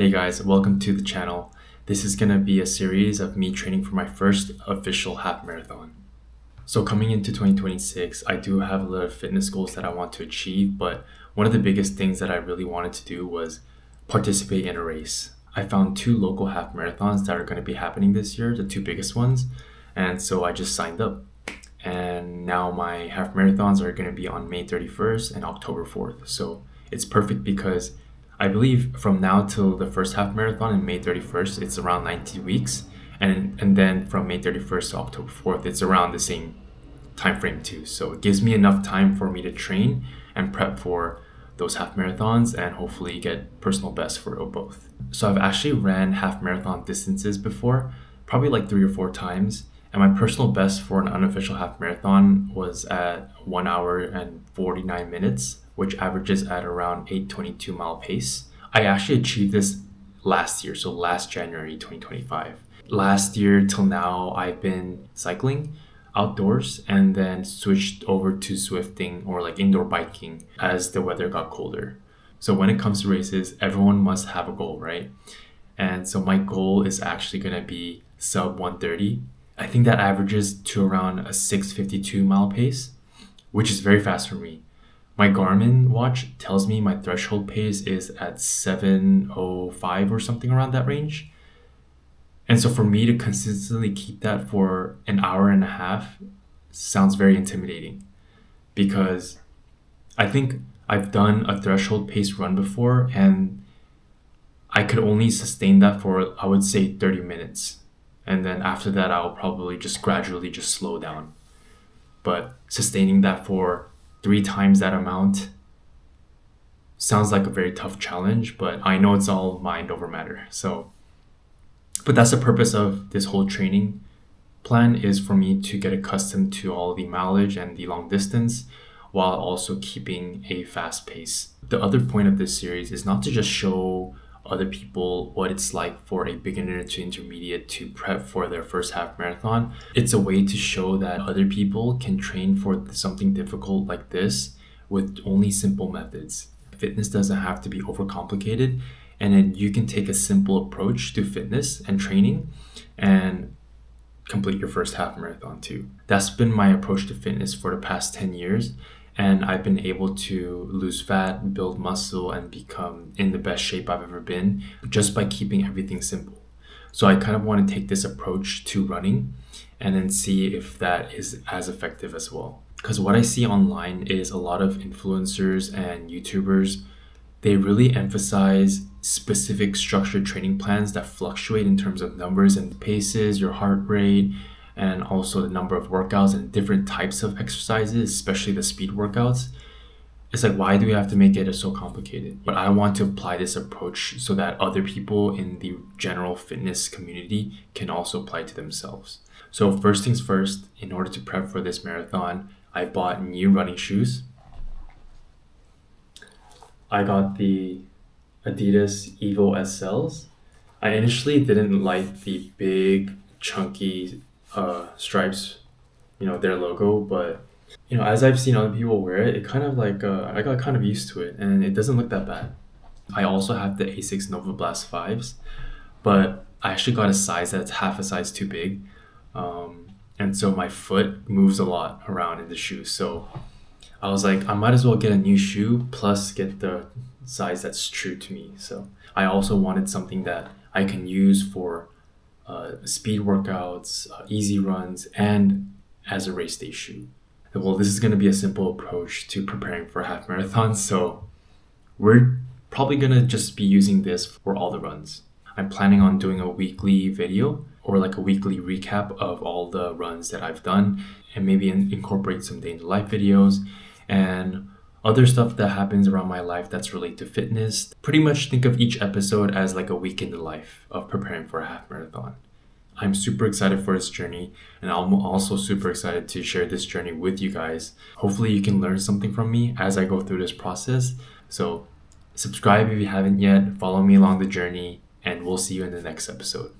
Hey guys, welcome to the channel. This is going to be a series of me training for my first official half marathon. So coming into 2026, I do have a lot of fitness goals that I want to achieve, but one of the biggest things that I really wanted to do was participate in a race. I found two local half marathons that are going to be happening this year, the two biggest ones, and so I just signed up. And now my half marathons are going to be on May 31st and October 4th. So it's perfect because I believe from now till the first half marathon in May 31st, it's around 90 weeks. And then from May 31st to October 4th, it's around the same time frame too. So it gives me enough time for me to train and prep for those half marathons and hopefully get personal best for both. So I've actually ran half marathon distances before, probably like 3 or 4 times. And my personal best for an unofficial half marathon was at 1 hour and 49 minutes, which averages at around 8:22 mile pace. I actually achieved this last year, so last January 2025. Last year till now, I've been cycling outdoors and then switched over to Swifting or like indoor biking as the weather got colder. So when it comes to races, everyone must have a goal, right? And so my goal is actually going to be sub 130. I think that averages to around a 6:52 mile pace, which is very fast for me. My Garmin watch tells me my threshold pace is at 7:05 or something around that range. And so for me to consistently keep that for an hour and a half sounds very intimidating because I think I've done a threshold pace run before and I could only sustain that for, I would say, 30 minutes. And then after that, I'll probably just gradually just slow down. But sustaining that for 3 times that amount sounds like a very tough challenge, but I know it's all mind over matter. But that's the purpose of this whole training plan, is for me to get accustomed to all the mileage and the long distance while also keeping a fast pace. The other point of this series is not to just show other people what it's like for a beginner to intermediate to prep for their first half marathon. It's a way to show that other people can train for something difficult like this with only simple methods. Fitness doesn't have to be overcomplicated, and then you can take a simple approach to fitness and training and complete your first half marathon too. That's been my approach to fitness for the past 10 years. And I've been able to lose fat, build muscle, and become in the best shape I've ever been just by keeping everything simple. So I kind of want to take this approach to running and then see if that is as effective as well. Because what I see online is a lot of influencers and YouTubers, they really emphasize specific structured training plans that fluctuate in terms of numbers and paces, your heart rate, and also the number of workouts and different types of exercises, especially the speed workouts. It's like, why do we have to make it so complicated? But I want to apply this approach so that other people in the general fitness community can also apply to themselves. So first things first, in order to prep for this marathon, I bought new running shoes. I got the Adidas Evo SLs. I initially didn't like the big, chunky stripes, their logo, but as I've seen other people wear it, it kind of like I got kind of used to it, and it doesn't look that bad. I also have the Asics Nova Blast 5s, but I actually got a size that's half a size too big, and so my foot moves a lot around in the shoe. So I was like, I might as well get a new shoe plus get the size that's true to me. So I also wanted something that I can use for speed workouts, easy runs, and as a race day shoe. Well, this is going to be a simple approach to preparing for a half marathon, so we're probably going to just be using this for all the runs. I'm planning on doing a weekly video or like a weekly recap of all the runs that I've done, and maybe incorporate some day in the life videos and other stuff that happens around my life that's related to fitness. Pretty much think of each episode as like a week in the life of preparing for a half marathon. I'm super excited for this journey, and I'm also super excited to share this journey with you guys. Hopefully you can learn something from me as I go through this process. So subscribe if you haven't yet, follow me along the journey, and we'll see you in the next episode.